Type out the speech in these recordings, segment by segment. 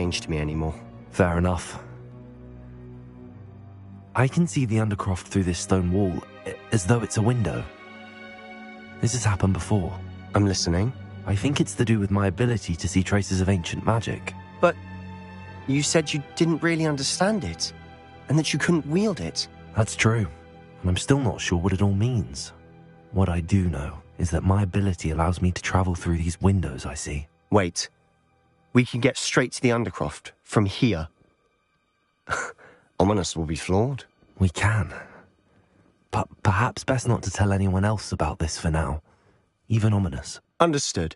strange to me anymore. Fair enough. I can see the Undercroft through this stone wall, as though it's a window. This has happened before. I'm listening. I think it's to do with my ability to see traces of ancient magic. But you said you didn't really understand it, and that you couldn't wield it. That's true, and I'm still not sure what it all means. What I do know is that my ability allows me to travel through these windows I see. Wait. We can get straight to the Undercroft from here. Ominous will be flawed. We can. But perhaps best not to tell anyone else about this for now. Even Ominous. Understood.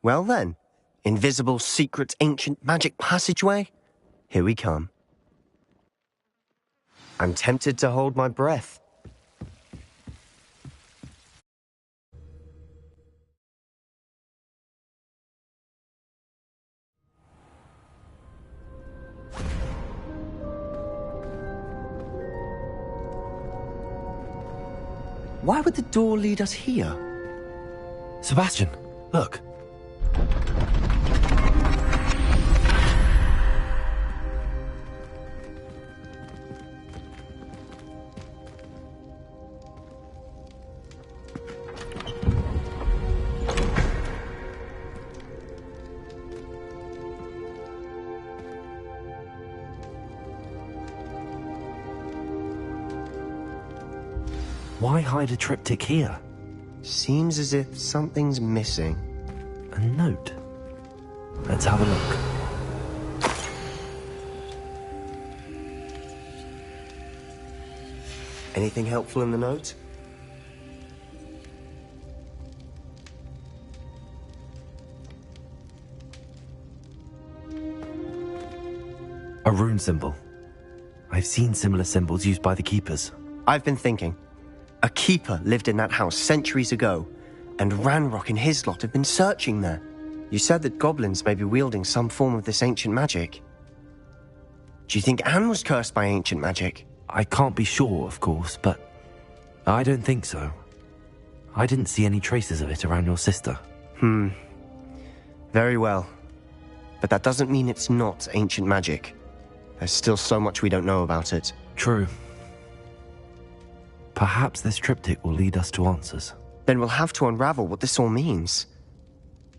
Well then, invisible, secret, ancient magic passageway? Here we come. I'm tempted to hold my breath. Why would the door lead us here? Sebastian, look. Why hide a triptych here? Seems as if something's missing. A note. Let's have a look. Anything helpful in the note? A rune symbol. I've seen similar symbols used by the keepers. I've been thinking. A keeper lived in that house centuries ago, and Ranrock and his lot have been searching there. You said that goblins may be wielding some form of this ancient magic. Do you think Anne was cursed by ancient magic? I can't be sure, of course, but I don't think so. I didn't see any traces of it around your sister. Very well. But that doesn't mean it's not ancient magic. There's still so much we don't know about it. True. Perhaps this triptych will lead us to answers. Then we'll have to unravel what this all means.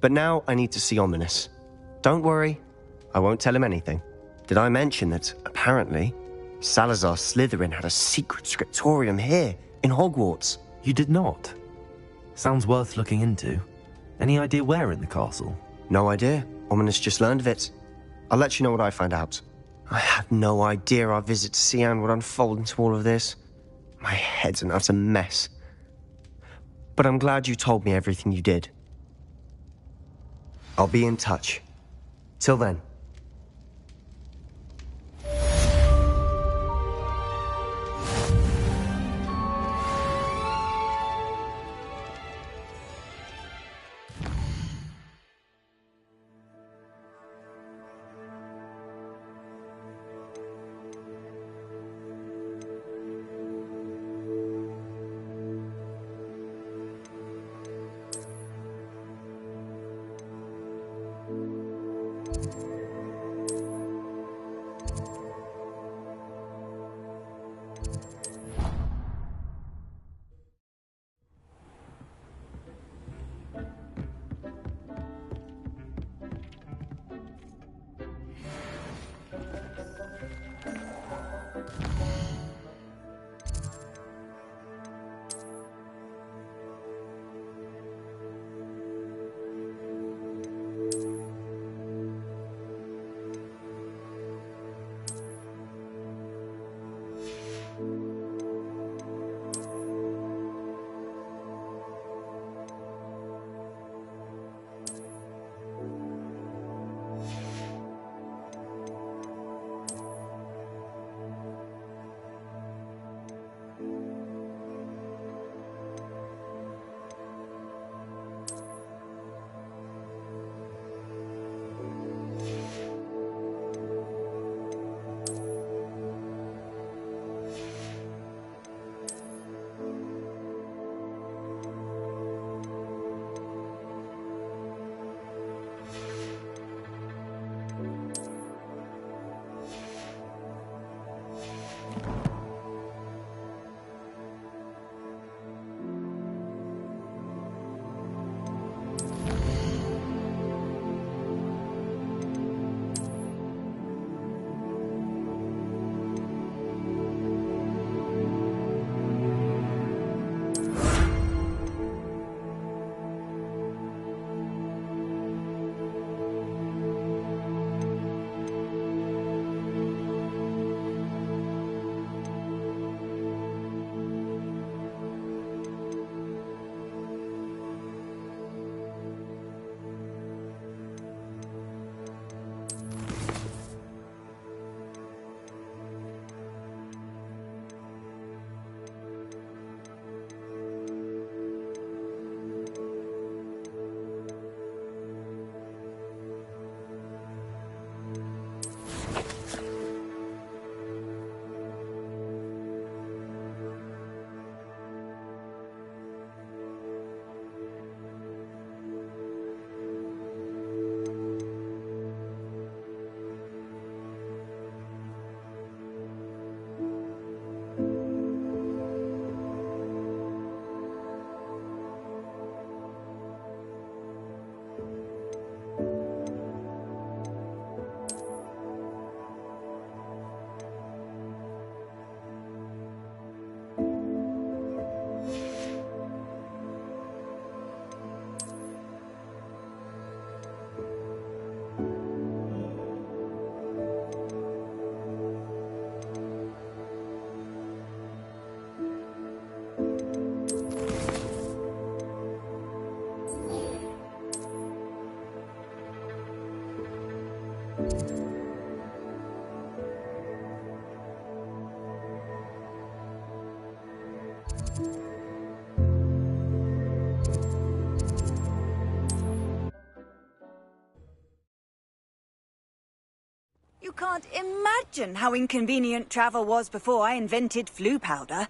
But now I need to see Ominous. Don't worry, I won't tell him anything. Did I mention that, apparently, Salazar Slytherin had a secret scriptorium here, in Hogwarts? You did not? Sounds worth looking into. Any idea where in the castle? No idea. Ominous just learned of it. I'll let you know what I find out. I had no idea our visit to Cian would unfold into all of this. My head's an utter mess. But I'm glad you told me everything you did. I'll be in touch. Till then. You can't imagine how inconvenient travel was before I invented flu powder.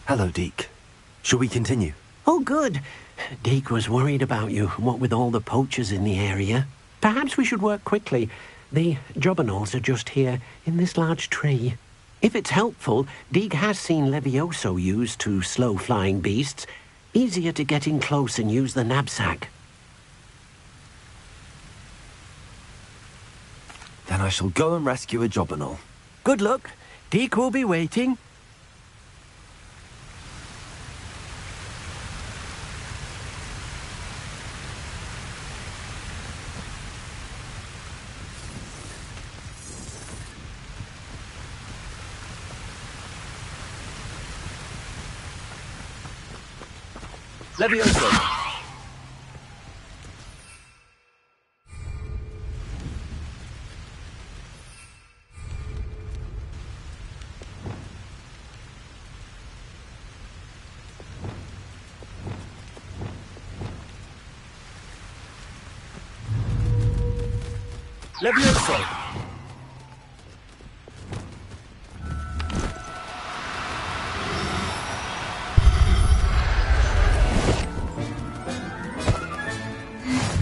Hello, Deke. Shall we continue? Oh, good. Deke was worried about you, what with all the poachers in the area. Perhaps we should work quickly. The jobberknolls are just here, in this large tree. If it's helpful, Deke has seen Levioso used to slow flying beasts. Easier to get in close and use the knapsack. Then I shall go and rescue a jobberknoll. Good luck. Deke will be waiting. Levioso! Levioso!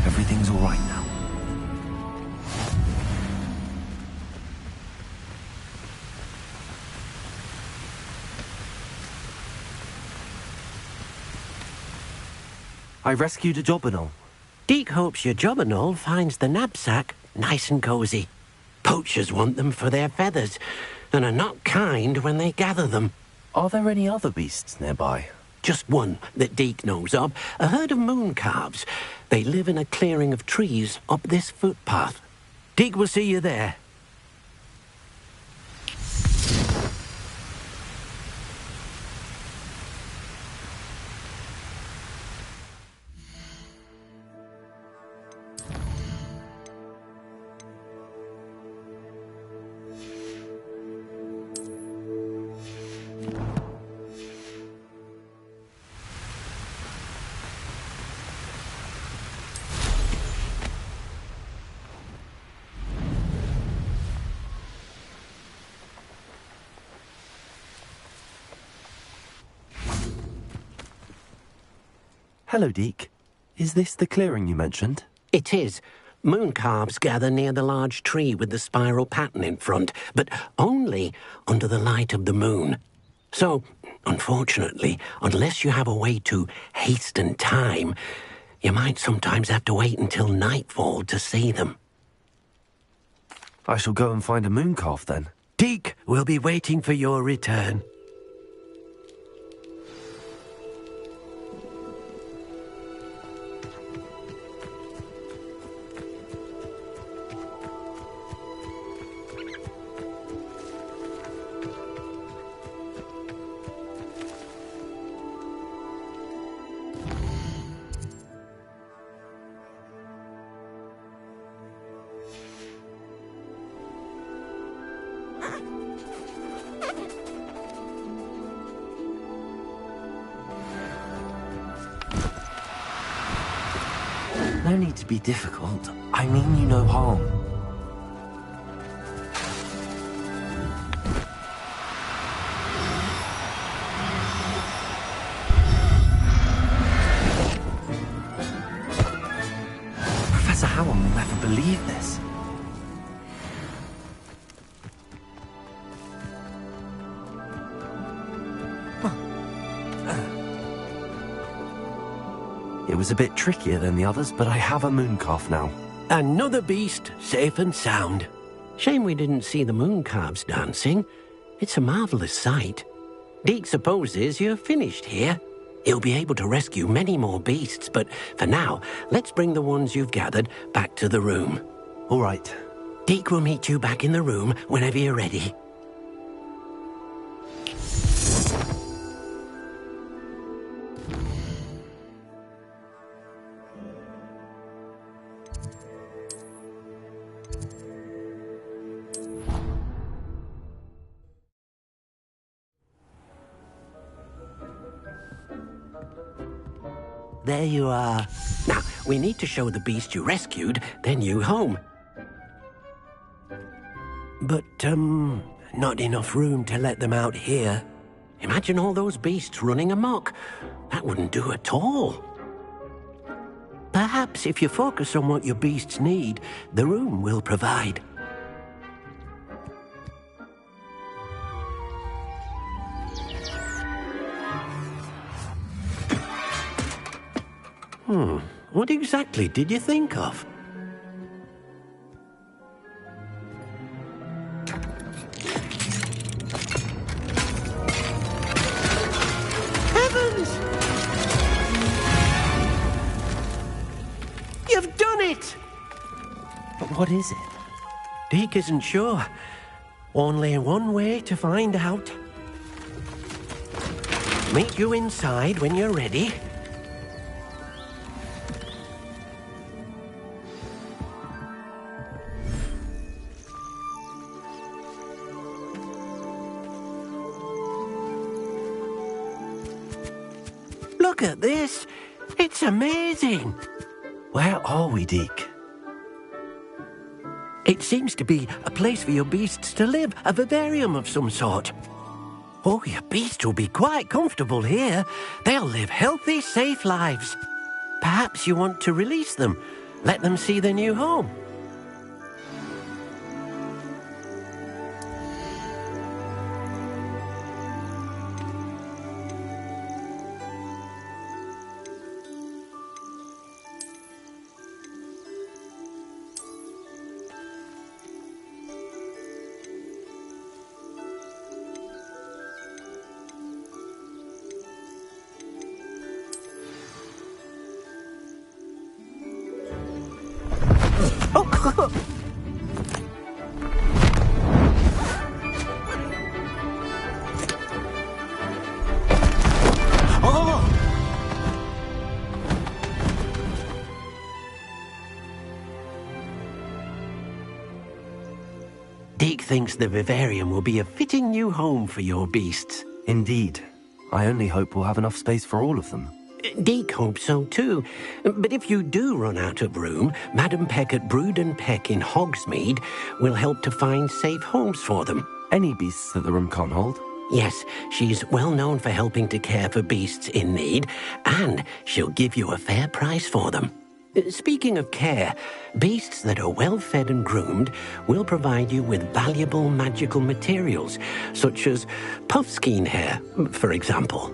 Everything's all right now. I rescued a jobberknoll. Deke hopes your jobberknoll finds the knapsack nice and cozy. Poachers want them for their feathers, and are not kind when they gather them. Are there any other beasts nearby? Just one that Deke knows of, a herd of moon calves. They live in a clearing of trees up this footpath. Deke will see you there. Hello, Deke. Is this the clearing you mentioned? It is. Moon calves gather near the large tree with the spiral pattern in front, but only under the light of the moon. So, unfortunately, unless you have a way to hasten time, you might sometimes have to wait until nightfall to see them. I shall go and find a moon calf then. Deke will be waiting for your return. No need to be difficult. I mean you no harm. Professor Howell will never believe this. It was a bit trickier than the others, but I have a moon calf now. Another beast, safe and sound. Shame we didn't see the moon calves dancing. It's a marvellous sight. Deke supposes you're finished here. He'll be able to rescue many more beasts, but for now, let's bring the ones you've gathered back to the room. All right. Deke will meet you back in the room whenever you're ready. There you are. Now, we need to show the beast you rescued their new home. But, not enough room to let them out here. Imagine all those beasts running amok. That wouldn't do at all. Perhaps if you focus on what your beasts need, the room will provide. What exactly did you think of? Heavens! You've done it! But what is it? Deke isn't sure. Only one way to find out. Meet you inside when you're ready. Look at this. It's amazing. Where are we, Deke? It seems to be a place for your beasts to live, a vivarium of some sort. Oh, your beasts will be quite comfortable here. They'll live healthy, safe lives. Perhaps you want to release them, let them see their new home. Deke thinks the vivarium will be a fitting new home for your beasts. Indeed. I only hope we'll have enough space for all of them. Deke hopes so too. But if you do run out of room, Madam Peck at Brood and Peck in Hogsmeade will help to find safe homes for them. Any beasts that the room can't hold? Yes, she's well known for helping to care for beasts in need, and she'll give you a fair price for them. Speaking of care, beasts that are well fed and groomed will provide you with valuable magical materials, such as puffskein hair, for example.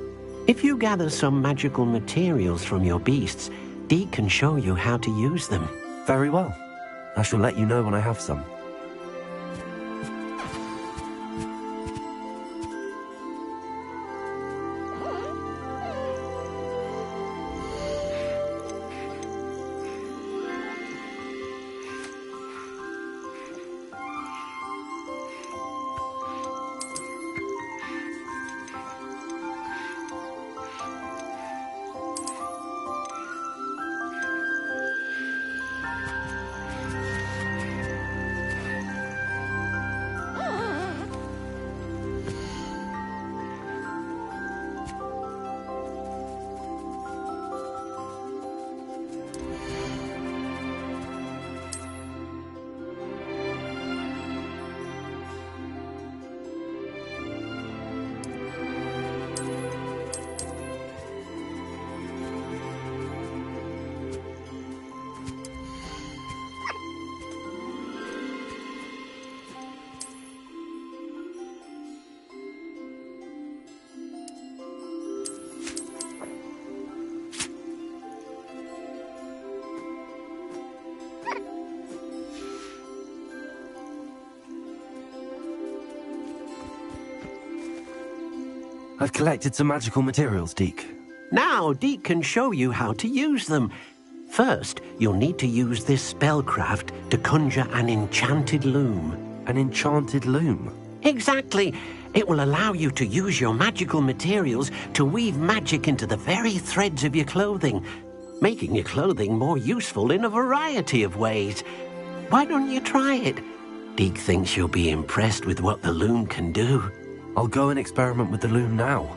If you gather some magical materials from your beasts, Deke can show you how to use them. Very well. I shall let you know when I have some. I've collected some magical materials, Deke. Now, Deke can show you how to use them. First, you'll need to use this spellcraft to conjure an enchanted loom. An enchanted loom? Exactly. It will allow you to use your magical materials to weave magic into the very threads of your clothing, making your clothing more useful in a variety of ways. Why don't you try it? Deke thinks you'll be impressed with what the loom can do. I'll go and experiment with the loom now.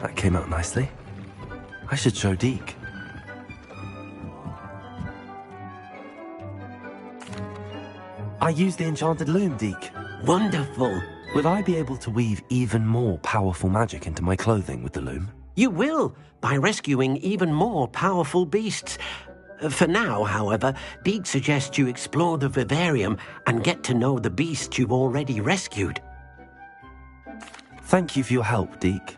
That came out nicely. I should show Deke. I used the enchanted loom, Deke. Wonderful. Will I be able to weave even more powerful magic into my clothing with the loom? You will, by rescuing even more powerful beasts. For now, however, Deke suggests you explore the vivarium and get to know the beasts you've already rescued. Thank you for your help, Deke.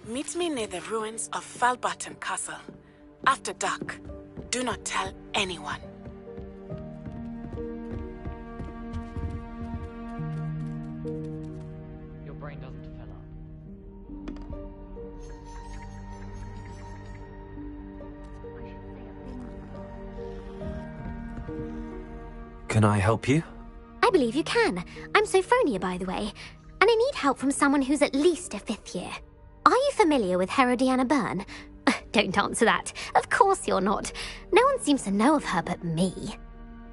Meet me near the ruins of Falbaton Castle. After dark. Do not tell anyone. Your brain doesn't fill up. I should say a thing. Can I help you? I believe you can. I'm Sophronia, by the way, and I need help from someone who's at least a 5th year. Are you familiar with Herodiana Byrne? Don't answer that. Of course you're not. No one seems to know of her but me.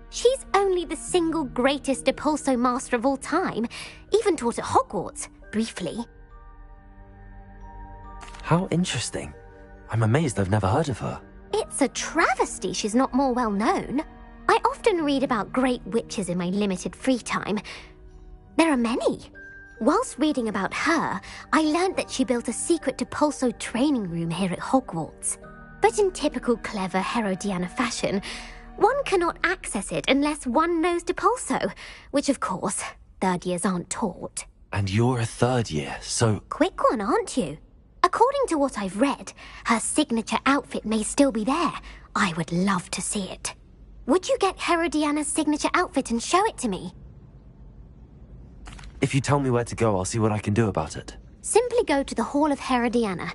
She's only the single greatest Depulso master of all time, even taught at Hogwarts, briefly. How interesting. I'm amazed I've never heard of her. It's a travesty she's not more well known. I often read about great witches in my limited free time. There are many. Whilst reading about her, I learned that she built a secret Depulso training room here at Hogwarts. But in typical clever Herodiana fashion, one cannot access it unless one knows Depulso, which of course, 3rd years aren't taught. And you're a 3rd year, so... Quick one, aren't you? According to what I've read, her signature outfit may still be there. I would love to see it. Would you get Herodiana's signature outfit and show it to me? If you tell me where to go, I'll see what I can do about it. Simply go to the Hall of Herodiana.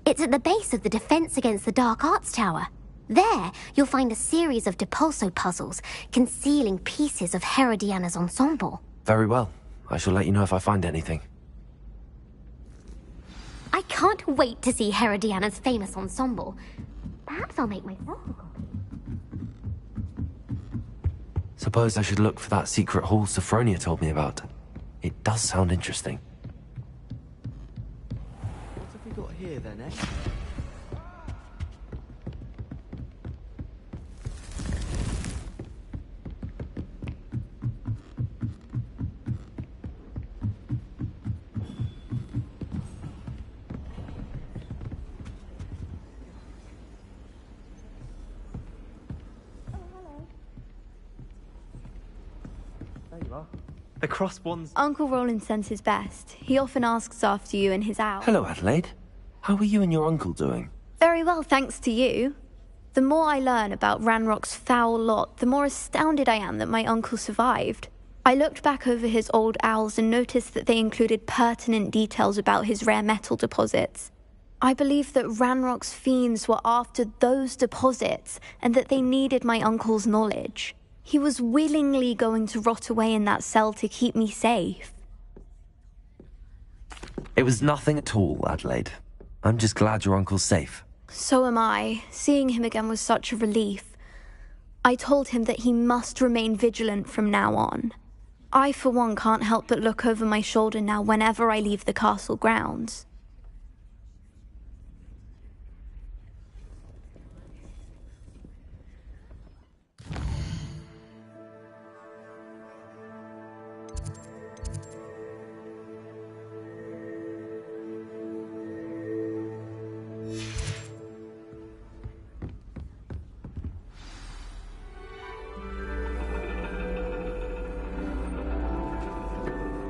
It's at the base of the Defense Against the Dark Arts Tower. There, you'll find a series of Depulso puzzles concealing pieces of Herodiana's ensemble. Very well. I shall let you know if I find anything. I can't wait to see Herodiana's famous ensemble. Perhaps I'll make myself a copy. Suppose I should look for that secret hall Sophronia told me about. It does sound interesting. What have we got here then, eh? The crossed ones. Uncle Roland sends his best. He often asks after you in his hour. Hello, Adelaide. How are you and your uncle doing? Very well, thanks to you. The more I learn about Ranrock's foul lot, the more astounded I am that my uncle survived. I looked back over his old owls and noticed that they included pertinent details about his rare metal deposits. I believe that Ranrock's fiends were after those deposits and that they needed my uncle's knowledge. He was willingly going to rot away in that cell to keep me safe. It was nothing at all, Adelaide. I'm just glad your uncle's safe. So am I. Seeing him again was such a relief. I told him that he must remain vigilant from now on. I, for one, can't help but look over my shoulder now whenever I leave the castle grounds.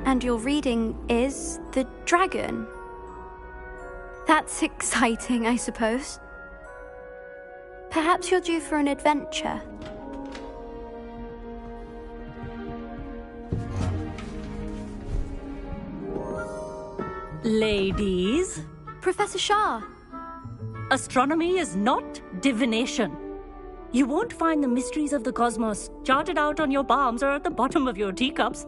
And your reading is The Dragon. That's exciting, I suppose. Perhaps you're due for an adventure. Ladies, Professor Shah. astronomy is not divination. You won't find the mysteries of the cosmos charted out on your palms or at the bottom of your teacups.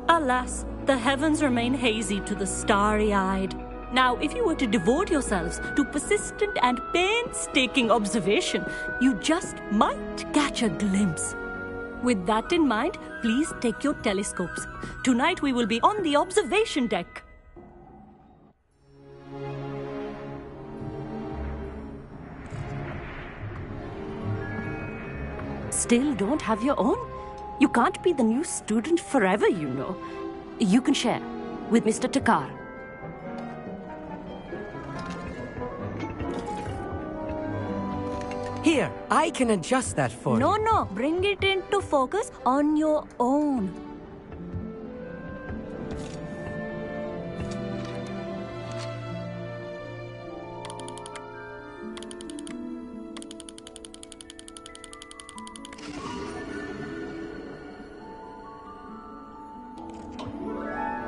Alas, the heavens remain hazy to the starry-eyed. Now, if you were to devote yourselves to persistent and painstaking observation, you just might catch a glimpse. With that in mind, please take your telescopes. Tonight we will be on the observation deck. Still don't have your own? You can't be the new student forever, you know. You can share with Mr. Takar. Here, I can adjust that for you. No, bring it into focus on your own.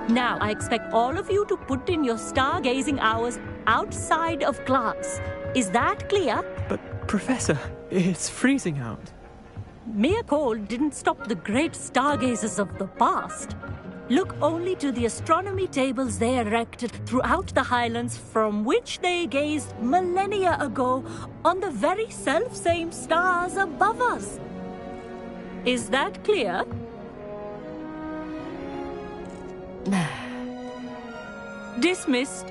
Now, I expect all of you to put in your stargazing hours outside of class. Is that clear? But, Professor, it's freezing out. mere cold didn't stop the great stargazers of the past. Look only to the astronomy tables they erected throughout the Highlands from which they gazed millennia ago on the very self-same stars above us. Is that clear? Dismissed.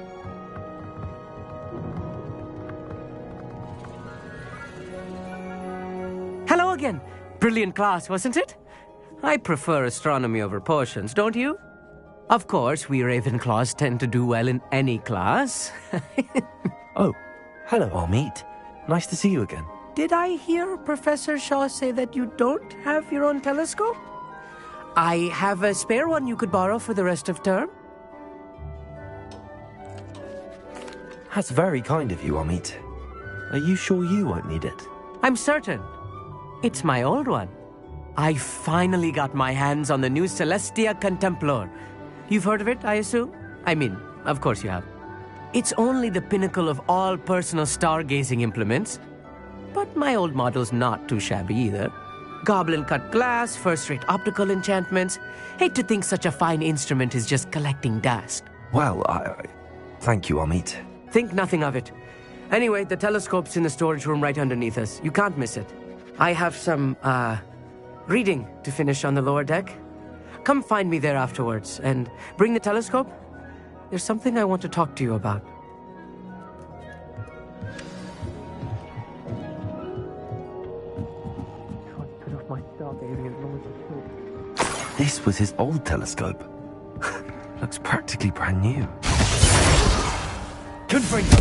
Hello again. Brilliant class, wasn't it? I prefer astronomy over potions, don't you? Of course, we Ravenclaws tend to do well in any class. Oh, hello, Amit. Nice to see you again. Did I hear Professor Shaw say that you don't have your own telescope? I have a spare one you could borrow for the rest of term. That's very kind of you, Amit. Are you sure you won't need it? I'm certain. It's my old one. I finally got my hands on the new Celestia Contemplar. You've heard of it, I assume? I mean, of course you have. It's only the pinnacle of all personal stargazing implements. But my old model's not too shabby either. Goblin-cut glass, first-rate optical enchantments. Hate to think such a fine instrument is just collecting dust. Well, thank you, Amit. Think nothing of it. Anyway, the telescope's in the storage room right underneath us. You can't miss it. I have some, reading to finish on the lower deck. Come find me there afterwards, and bring the telescope. There's something I want to talk to you about. This was his old telescope. Looks practically brand new. Confringo!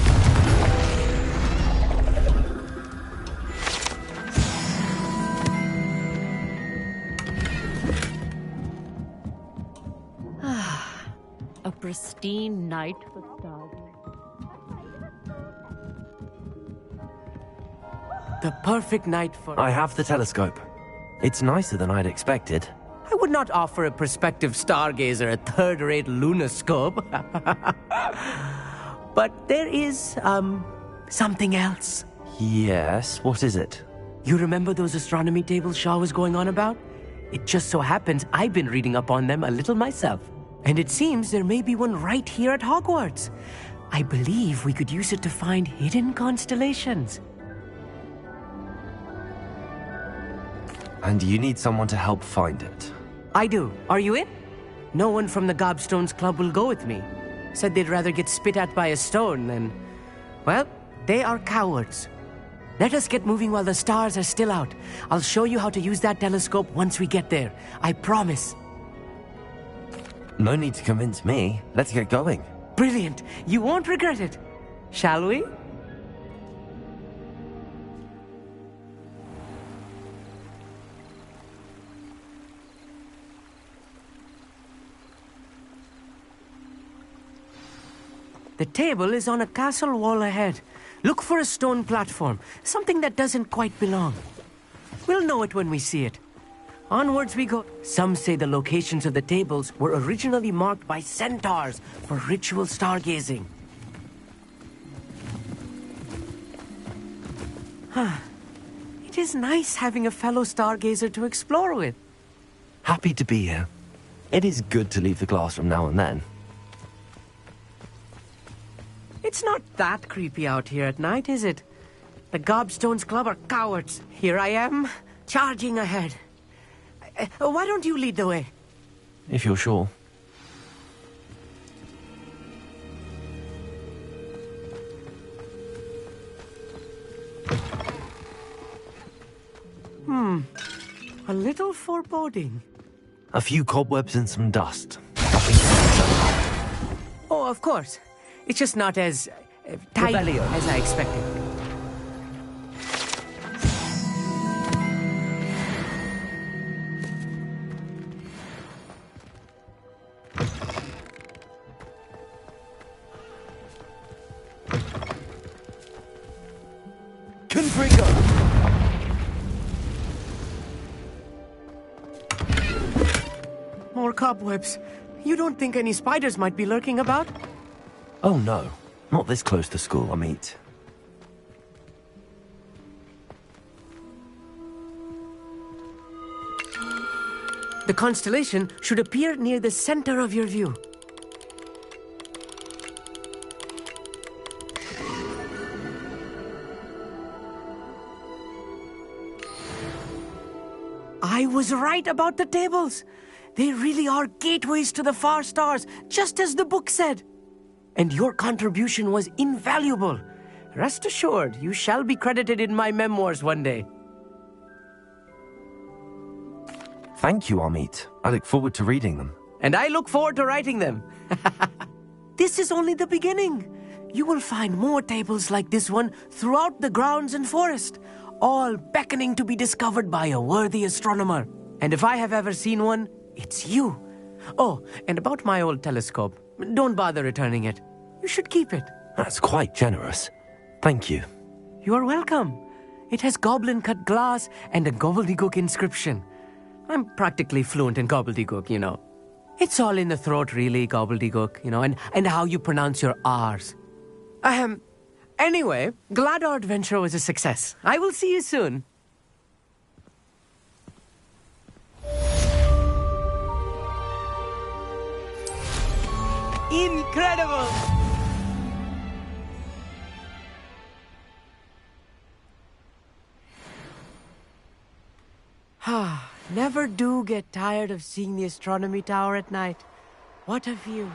A pristine night for stargazing. The perfect night for... I have the telescope. It's nicer than I'd expected. I would not offer a prospective stargazer a third-rate lunoscope. But there is, something else. Yes, what is it? You remember those astronomy tables Shaw was going on about? It just so happens I've been reading up on them a little myself. And it seems there may be one right here at Hogwarts. I believe we could use it to find hidden constellations. And you need someone to help find it. I do. Are you in? No one from the Gobstones Club will go with me. Said they'd rather get spit at by a stone than... Well, they are cowards. Let us get moving while the stars are still out. I'll show you how to use that telescope once we get there. I promise. No need to convince me. Let's get going. Brilliant. You won't regret it. Shall we? The table is on a castle wall ahead. Look for a stone platform, something that doesn't quite belong. We'll know it when we see it. Onwards we go. Some say the locations of the tables were originally marked by centaurs for ritual stargazing. It is nice having a fellow stargazer to explore with. Happy to be here. It is good to leave the classroom now and then. It's not that creepy out here at night, is it? The Gobstones Club are cowards. Here I am, charging ahead. Why don't you lead the way? If you're sure. A little foreboding. A few cobwebs and some dust. Oh, of course. It's just not as tidy as I expected. More cobwebs. You don't think any spiders might be lurking about? Oh no, not this close to school, Amit. The constellation should appear near the center of your view. I was right about the tables. They really are gateways to the far stars, just as the book said. And your contribution was invaluable. Rest assured, you shall be credited in my memoirs one day. Thank you, Amit. I look forward to reading them. And I look forward to writing them. This is only the beginning. You will find more tables like this one throughout the grounds and forest, all beckoning to be discovered by a worthy astronomer. And if I have ever seen one, it's you. Oh, and about my old telescope, don't bother returning it. You should keep it. That's quite generous. Thank you. You are welcome. It has goblin-cut glass and a gobbledygook inscription. I'm practically fluent in gobbledygook, you know. It's all in the throat, really, gobbledygook, you know, and how you pronounce your R's. Anyway, glad our adventure was a success. I will see you soon. Incredible! Never do get tired of seeing the astronomy tower at night. What a view.